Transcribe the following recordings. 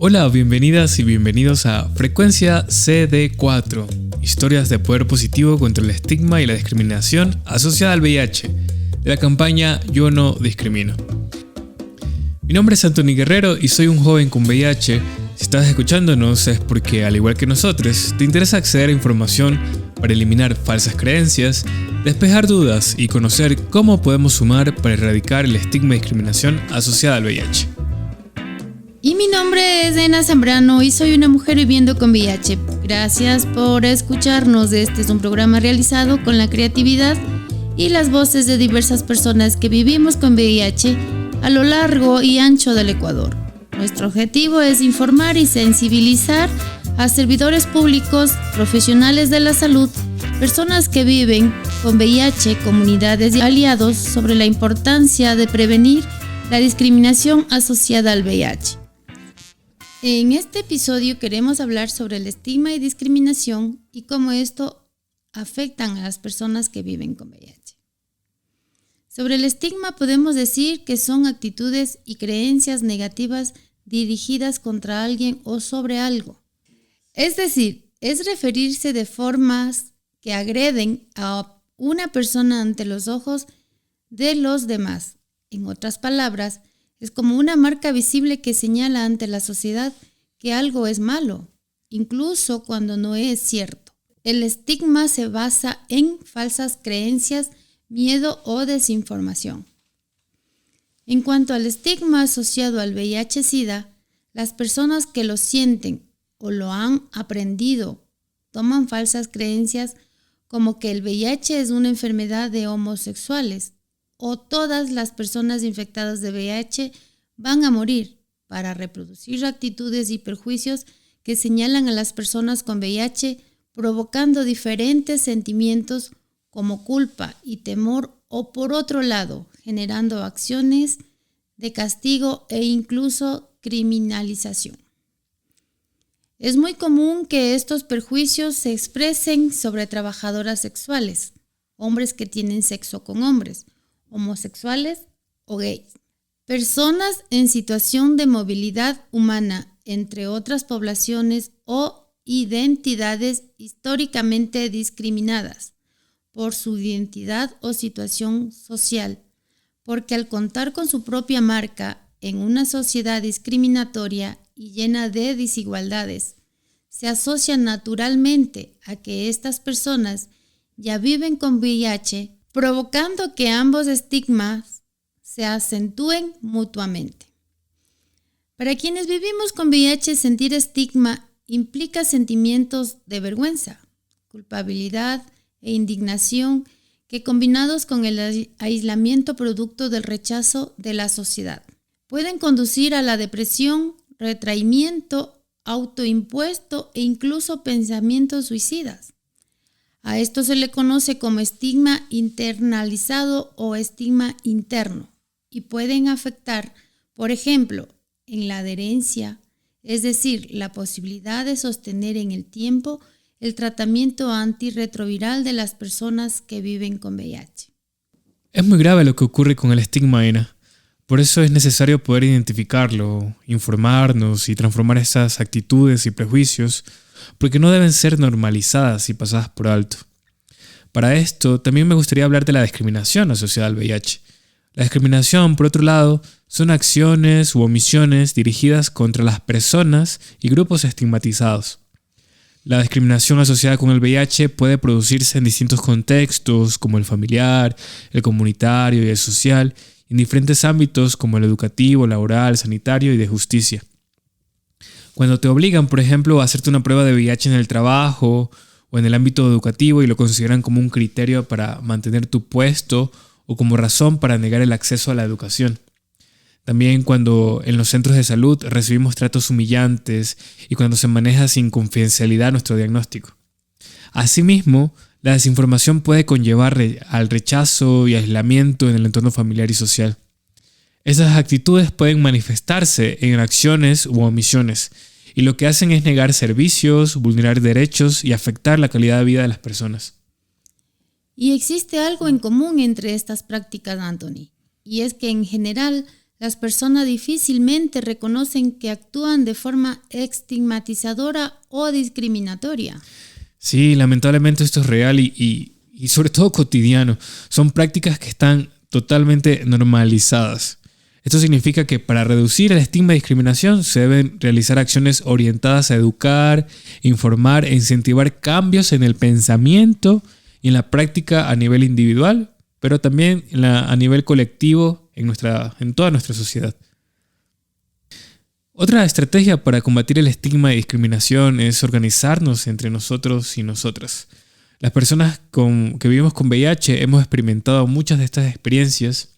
Hola, bienvenidas y bienvenidos a Frecuencia CD4, historias de poder positivo contra el estigma y la discriminación asociada al VIH, de la campaña Yo no discrimino. Mi nombre es Anthony Guerrero y soy un joven con VIH. Si estás escuchándonos es porque, al igual que nosotros, te interesa acceder a información para eliminar falsas creencias, despejar dudas y conocer cómo podemos sumar para erradicar el estigma y discriminación asociada al VIH. Y mi nombre es Ena Zambrano y soy una mujer viviendo con VIH. Gracias por escucharnos. Este es un programa realizado con la creatividad y las voces de diversas personas que vivimos con VIH a lo largo y ancho del Ecuador. Nuestro objetivo es informar y sensibilizar a servidores públicos, profesionales de la salud, personas que viven con VIH, comunidades y aliados sobre la importancia de prevenir la discriminación asociada al VIH. En este episodio queremos hablar sobre el estigma y discriminación y cómo esto afectan a las personas que viven con VIH. Sobre el estigma podemos decir que son actitudes y creencias negativas dirigidas contra alguien o sobre algo. Es decir, es referirse de formas que agreden a una persona ante los ojos de los demás. En otras palabras, es como una marca visible que señala ante la sociedad que algo es malo, incluso cuando no es cierto. El estigma se basa en falsas creencias, miedo o desinformación. En cuanto al estigma asociado al VIH-Sida, las personas que lo sienten o lo han aprendido toman falsas creencias como que el VIH es una enfermedad de homosexuales o todas las personas infectadas de VIH van a morir, para reproducir actitudes y perjuicios que señalan a las personas con VIH, provocando diferentes sentimientos como culpa y temor, o por otro lado, generando acciones de castigo e incluso criminalización. Es muy común que estos perjuicios se expresen sobre trabajadoras sexuales, hombres que tienen sexo con hombres, homosexuales o gays, personas en situación de movilidad humana, entre otras poblaciones o identidades históricamente discriminadas por su identidad o situación social, porque al contar con su propia marca en una sociedad discriminatoria y llena de desigualdades, se asocia naturalmente a que estas personas ya viven con VIH, provocando que ambos estigmas se acentúen mutuamente. Para quienes vivimos con VIH, sentir estigma implica sentimientos de vergüenza, culpabilidad e indignación que, combinados con el aislamiento producto del rechazo de la sociedad, pueden conducir a la depresión, retraimiento, autoimpuesto e incluso pensamientos suicidas. A esto se le conoce como estigma internalizado o estigma interno y pueden afectar, por ejemplo, en la adherencia, es decir, la posibilidad de sostener en el tiempo el tratamiento antirretroviral de las personas que viven con VIH. Es muy grave lo que ocurre con el estigma, Ena. Por eso es necesario poder identificarlo, informarnos y transformar esas actitudes y prejuicios, porque no deben ser normalizadas y pasadas por alto. Para esto, también me gustaría hablar de la discriminación asociada al VIH. La discriminación, por otro lado, son acciones u omisiones dirigidas contra las personas y grupos estigmatizados. La discriminación asociada con el VIH puede producirse en distintos contextos, como el familiar, el comunitario y el social, en diferentes ámbitos como el educativo, laboral, sanitario y de justicia. Cuando te obligan, por ejemplo, a hacerte una prueba de VIH en el trabajo o en el ámbito educativo y lo consideran como un criterio para mantener tu puesto o como razón para negar el acceso a la educación. También cuando en los centros de salud recibimos tratos humillantes y cuando se maneja sin confidencialidad nuestro diagnóstico. Asimismo, la desinformación puede conllevar al rechazo y aislamiento en el entorno familiar y social. Esas actitudes pueden manifestarse en acciones u omisiones, y lo que hacen es negar servicios, vulnerar derechos y afectar la calidad de vida de las personas. Y existe algo en común entre estas prácticas, Anthony, y es que en general las personas difícilmente reconocen que actúan de forma estigmatizadora o discriminatoria. Sí, lamentablemente esto es real y sobre todo cotidiano. Son prácticas que están totalmente normalizadas. Esto significa que para reducir el estigma y discriminación se deben realizar acciones orientadas a educar, informar e incentivar cambios en el pensamiento y en la práctica a nivel individual, pero también a nivel colectivo en toda nuestra sociedad. Otra estrategia para combatir el estigma y discriminación es organizarnos entre nosotros y nosotras. Las personas que vivimos con VIH hemos experimentado muchas de estas experiencias,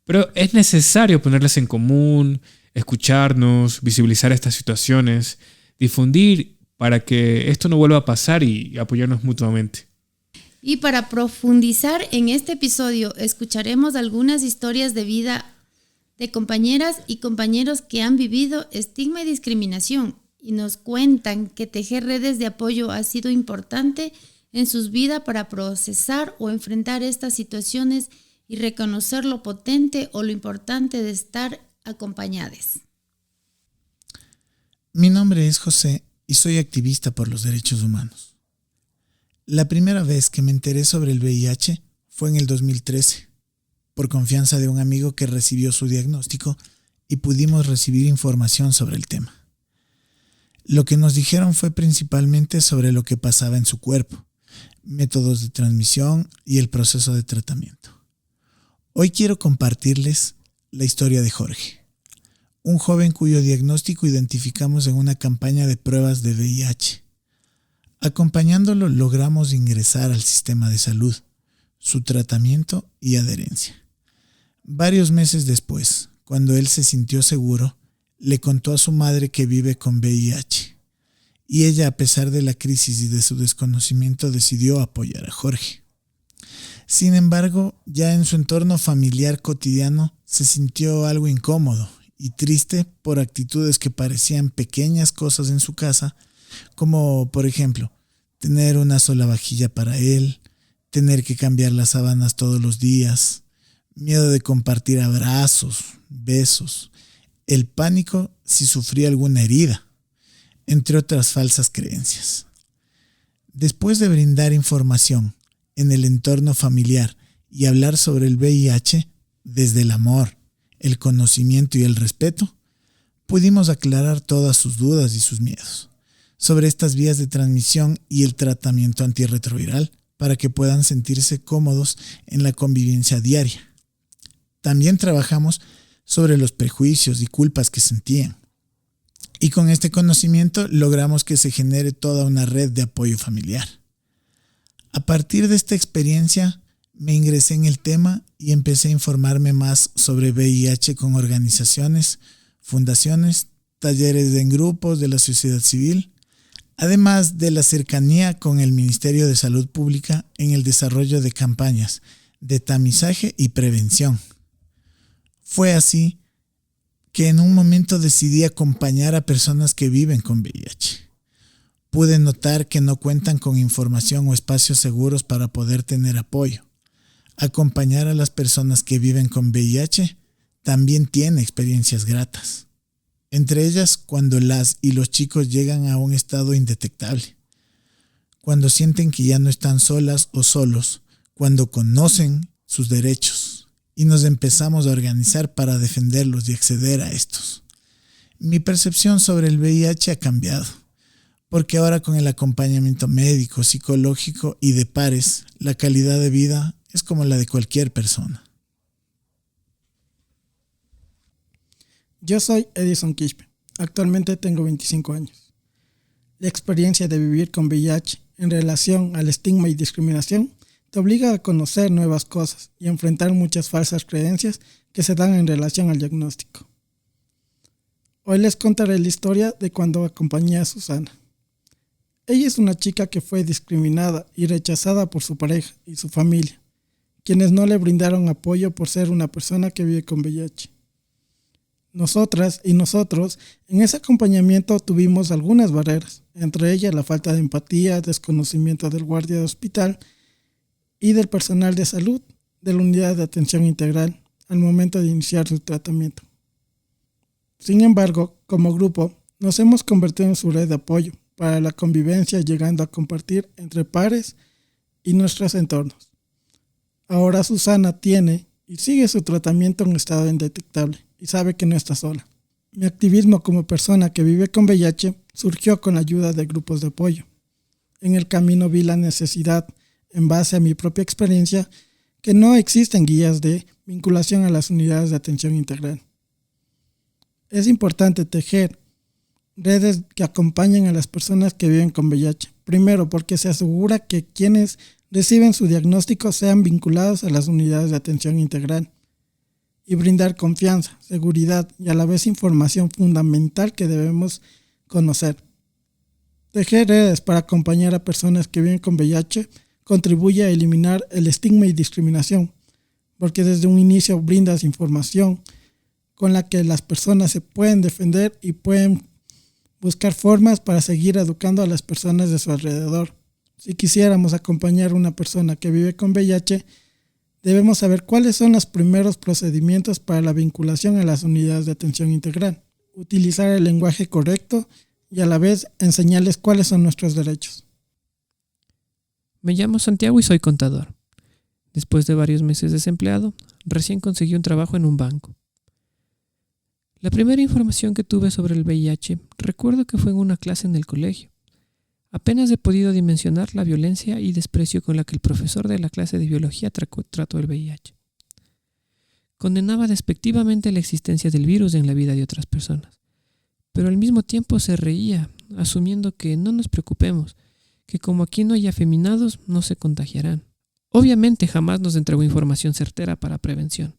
pero es necesario ponerlas en común, escucharnos, visibilizar estas situaciones, difundir para que esto no vuelva a pasar y apoyarnos mutuamente. Y para profundizar en este episodio, escucharemos algunas historias de vida de compañeras y compañeros que han vivido estigma y discriminación y nos cuentan que tejer redes de apoyo ha sido importante en sus vidas para procesar o enfrentar estas situaciones y reconocer lo potente o lo importante de estar acompañados. Mi nombre es José y soy activista por los derechos humanos. La primera vez que me enteré sobre el VIH fue en el 2013, por confianza de un amigo que recibió su diagnóstico y pudimos recibir información sobre el tema. Lo que nos dijeron fue principalmente sobre lo que pasaba en su cuerpo, métodos de transmisión y el proceso de tratamiento. Hoy quiero compartirles la historia de Jorge, un joven cuyo diagnóstico identificamos en una campaña de pruebas de VIH. Acompañándolo logramos ingresar al sistema de salud, su tratamiento y adherencia. Varios meses después, cuando él se sintió seguro, le contó a su madre que vive con VIH. Y ella, a pesar de la crisis y de su desconocimiento, decidió apoyar a Jorge. Sin embargo, ya en su entorno familiar cotidiano se sintió algo incómodo y triste por actitudes que parecían pequeñas cosas en su casa, como por ejemplo, tener una sola vajilla para él, tener que cambiar las sábanas todos los días, miedo de compartir abrazos, besos, el pánico si sufría alguna herida, entre otras falsas creencias. Después de brindar información en el entorno familiar y hablar sobre el VIH desde el amor, el conocimiento y el respeto, pudimos aclarar todas sus dudas y sus miedos sobre estas vías de transmisión y el tratamiento antirretroviral para que puedan sentirse cómodos en la convivencia diaria. También trabajamos sobre los prejuicios y culpas que sentían. Y con este conocimiento logramos que se genere toda una red de apoyo familiar. A partir de esta experiencia me ingresé en el tema y empecé a informarme más sobre VIH con organizaciones, fundaciones, talleres en grupos de la sociedad civil, además de la cercanía con el Ministerio de Salud Pública en el desarrollo de campañas de tamizaje y prevención. Fue así que en un momento decidí acompañar a personas que viven con VIH. Pude notar que no cuentan con información o espacios seguros para poder tener apoyo. Acompañar a las personas que viven con VIH también tiene experiencias gratas. Entre ellas, cuando las y los chicos llegan a un estado indetectable. Cuando sienten que ya no están solas o solos. Cuando conocen sus derechos y nos empezamos a organizar para defenderlos y acceder a estos. Mi percepción sobre el VIH ha cambiado, porque ahora con el acompañamiento médico, psicológico y de pares, la calidad de vida es como la de cualquier persona. Yo soy Edison Quispe. Actualmente tengo 25 años. La experiencia de vivir con VIH en relación al estigma y discriminación te obliga a conocer nuevas cosas y enfrentar muchas falsas creencias que se dan en relación al diagnóstico. Hoy les contaré la historia de cuando acompañé a Susana. Ella es una chica que fue discriminada y rechazada por su pareja y su familia, quienes no le brindaron apoyo por ser una persona que vive con VIH. Nosotras y nosotros en ese acompañamiento tuvimos algunas barreras, entre ellas la falta de empatía, desconocimiento del guardia de hospital y del personal de salud de la unidad de atención integral, al momento de iniciar su tratamiento. Sin embargo, como grupo, nos hemos convertido en su red de apoyo para la convivencia, llegando a compartir entre pares y nuestros entornos. Ahora Susana tiene y sigue su tratamiento en estado indetectable y sabe que no está sola. Mi activismo como persona que vive con VIH surgió con la ayuda de grupos de apoyo. En el camino vi la necesidad, en base a mi propia experiencia, que no existen guías de vinculación a las unidades de atención integral. Es importante tejer redes que acompañen a las personas que viven con VIH. Primero, porque se asegura que quienes reciben su diagnóstico sean vinculados a las unidades de atención integral. Y brindar confianza, seguridad y a la vez información fundamental que debemos conocer. Tejer redes para acompañar a personas que viven con VIH contribuye a eliminar el estigma y discriminación, porque desde un inicio brindas información con la que las personas se pueden defender y pueden buscar formas para seguir educando a las personas de su alrededor. Si quisiéramos acompañar a una persona que vive con VIH, debemos saber cuáles son los primeros procedimientos para la vinculación a las unidades de atención integral, utilizar el lenguaje correcto y a la vez enseñarles cuáles son nuestros derechos. Me llamo Santiago y soy contador. Después de varios meses desempleado, recién conseguí un trabajo en un banco. La primera información que tuve sobre el VIH recuerdo que fue en una clase en el colegio. Apenas he podido dimensionar la violencia y desprecio con la que el profesor de la clase de biología trató el VIH. Condenaba despectivamente la existencia del virus en la vida de otras personas, pero al mismo tiempo se reía, asumiendo que no nos preocupemos, que como aquí no hay afeminados, no se contagiarán. Obviamente jamás nos entregó información certera para prevención.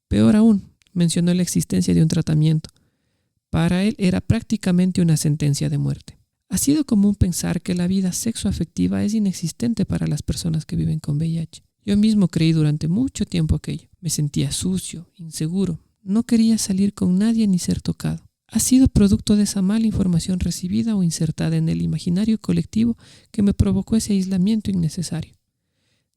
Peor aún, mencionó la existencia de un tratamiento. Para él era prácticamente una sentencia de muerte. Ha sido común pensar que la vida sexoafectiva es inexistente para las personas que viven con VIH. Yo mismo creí durante mucho tiempo aquello. Me sentía sucio, inseguro, no quería salir con nadie ni ser tocado. Ha sido producto de esa mala información recibida o insertada en el imaginario colectivo que me provocó ese aislamiento innecesario.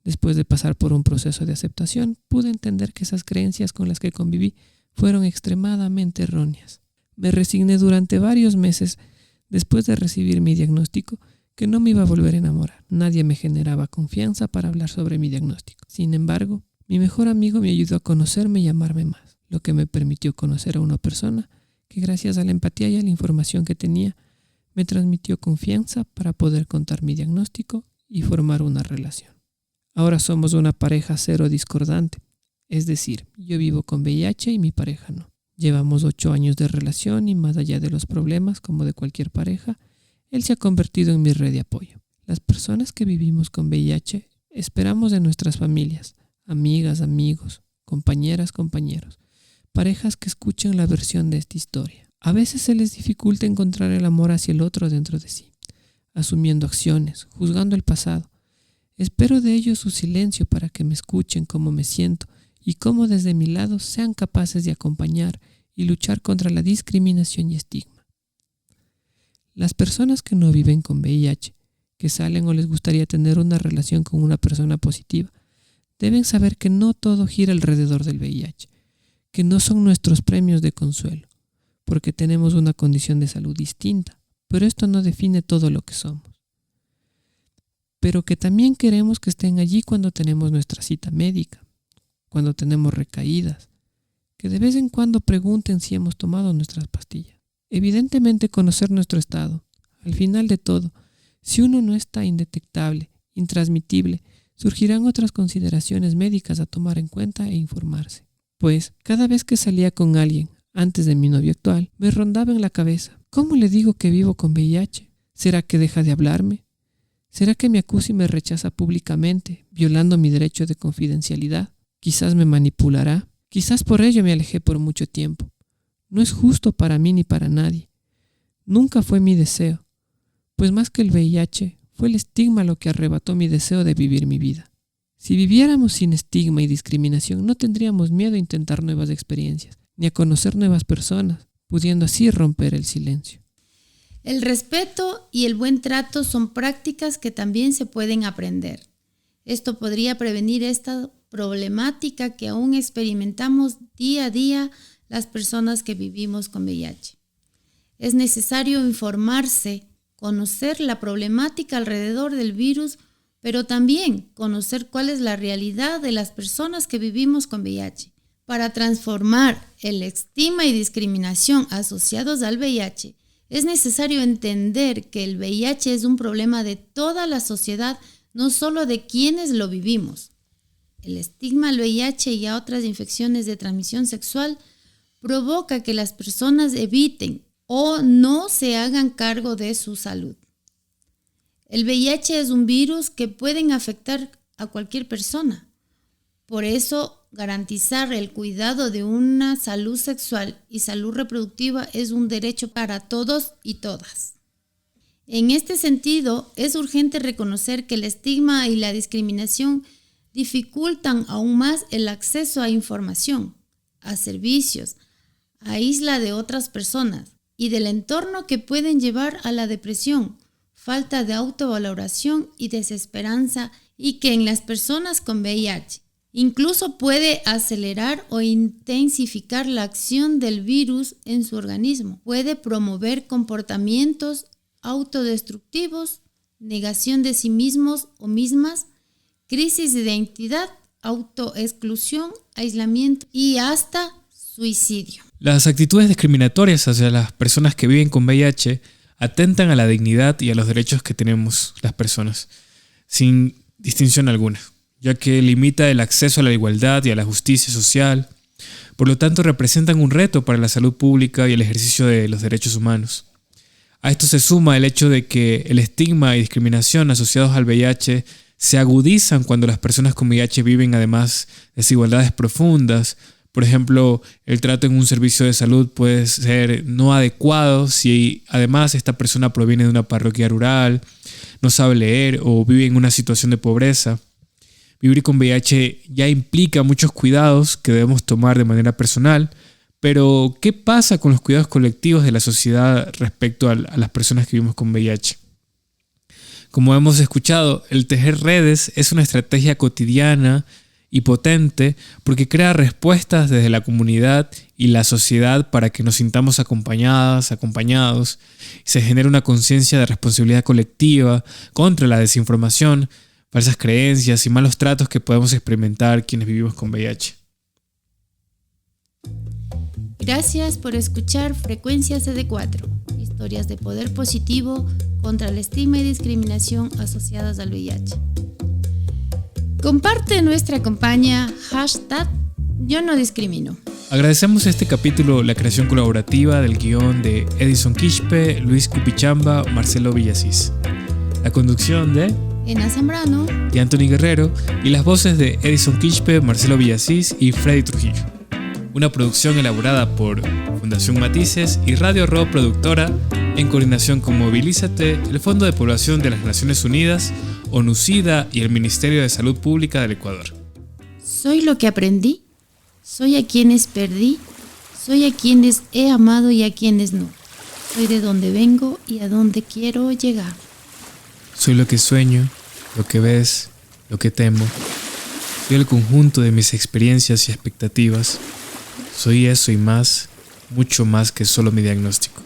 Después de pasar por un proceso de aceptación, pude entender que esas creencias con las que conviví fueron extremadamente erróneas. Me resigné durante varios meses después de recibir mi diagnóstico que no me iba a volver a enamorar. Nadie me generaba confianza para hablar sobre mi diagnóstico. Sin embargo, mi mejor amigo me ayudó a conocerme y amarme más, lo que me permitió conocer a una persona que gracias a la empatía y a la información que tenía, me transmitió confianza para poder contar mi diagnóstico y formar una relación. Ahora somos una pareja cero discordante, es decir, yo vivo con VIH y mi pareja no. Llevamos 8 años de relación y más allá de los problemas como de cualquier pareja, él se ha convertido en mi red de apoyo. Las personas que vivimos con VIH esperamos de nuestras familias, amigas, amigos, compañeras, compañeros, parejas que escuchen la versión de esta historia. A veces se les dificulta encontrar el amor hacia el otro dentro de sí, asumiendo acciones, juzgando el pasado. Espero de ellos su silencio para que me escuchen cómo me siento y cómo desde mi lado sean capaces de acompañar y luchar contra la discriminación y estigma. Las personas que no viven con VIH, que salen o les gustaría tener una relación con una persona positiva, deben saber que no todo gira alrededor del VIH, que no son nuestros premios de consuelo, porque tenemos una condición de salud distinta, pero esto no define todo lo que somos. Pero que también queremos que estén allí cuando tenemos nuestra cita médica, cuando tenemos recaídas, que de vez en cuando pregunten si hemos tomado nuestras pastillas. Evidentemente conocer nuestro estado. Al final de todo, si uno no está indetectable, intransmitible, surgirán otras consideraciones médicas a tomar en cuenta e informarse. Pues cada vez que salía con alguien, antes de mi novio actual, me rondaba en la cabeza, ¿cómo le digo que vivo con VIH? ¿Será que deja de hablarme? ¿Será que me acusa y me rechaza públicamente, violando mi derecho de confidencialidad? Quizás me manipulará. Quizás por ello me alejé por mucho tiempo. No es justo para mí ni para nadie. Nunca fue mi deseo, pues más que el VIH, fue el estigma lo que arrebató mi deseo de vivir mi vida. Si viviéramos sin estigma y discriminación, no tendríamos miedo a intentar nuevas experiencias, ni a conocer nuevas personas, pudiendo así romper el silencio. El respeto y el buen trato son prácticas que también se pueden aprender. Esto podría prevenir esta problemática que aún experimentamos día a día las personas que vivimos con VIH. Es necesario informarse, conocer la problemática alrededor del virus, pero también conocer cuál es la realidad de las personas que vivimos con VIH. Para transformar el estigma y discriminación asociados al VIH, es necesario entender que el VIH es un problema de toda la sociedad, no solo de quienes lo vivimos. El estigma al VIH y a otras infecciones de transmisión sexual provoca que las personas eviten o no se hagan cargo de su salud. El VIH es un virus que puede afectar a cualquier persona. Por eso, garantizar el cuidado de una salud sexual y salud reproductiva es un derecho para todos y todas. En este sentido, es urgente reconocer que el estigma y la discriminación dificultan aún más el acceso a información, a servicios, a isla de otras personas y del entorno que pueden llevar a la depresión, falta de autovaloración y desesperanza, y que en las personas con VIH incluso puede acelerar o intensificar la acción del virus en su organismo. Puede promover comportamientos autodestructivos, negación de sí mismos o mismas, crisis de identidad, autoexclusión, aislamiento y hasta suicidio. Las actitudes discriminatorias hacia las personas que viven con VIH atentan a la dignidad y a los derechos que tenemos las personas, sin distinción alguna, ya que limita el acceso a la igualdad y a la justicia social. Por lo tanto, representan un reto para la salud pública y el ejercicio de los derechos humanos. A esto se suma el hecho de que el estigma y discriminación asociados al VIH se agudizan cuando las personas con VIH viven además desigualdades profundas. Por ejemplo, el trato en un servicio de salud puede ser no adecuado si además esta persona proviene de una parroquia rural, no sabe leer o vive en una situación de pobreza. Vivir con VIH ya implica muchos cuidados que debemos tomar de manera personal, pero ¿qué pasa con los cuidados colectivos de la sociedad respecto a las personas que vivimos con VIH? Como hemos escuchado, el tejer redes es una estrategia cotidiana y potente porque crea respuestas desde la comunidad y la sociedad para que nos sintamos acompañados, y se genera una conciencia de responsabilidad colectiva contra la desinformación, falsas creencias y malos tratos que podemos experimentar quienes vivimos con VIH. Gracias por escuchar Frecuencia CD4, historias de poder positivo contra el estigma y discriminación asociadas al VIH. Comparte nuestra campaña #YoNoDiscrimino. Agradecemos este capítulo la creación colaborativa del guión de Edison Quispe, Luis Cupichamba, Marcelo Villasís. La conducción de Ena Zambrano y Anthony Guerrero y las voces de Edison Quispe, Marcelo Villasís y Freddy Trujillo. Una producción elaborada por Fundación Matices y Radio Ro Productora en coordinación con Movilízate, el Fondo de Población de las Naciones Unidas, ONUCIDA y el Ministerio de Salud Pública del Ecuador. Soy lo que aprendí, soy a quienes perdí, soy a quienes he amado y a quienes no. Soy de donde vengo y a donde quiero llegar. Soy lo que sueño, lo que ves, lo que temo. Soy el conjunto de mis experiencias y expectativas. Soy eso y más, mucho más que solo mi diagnóstico.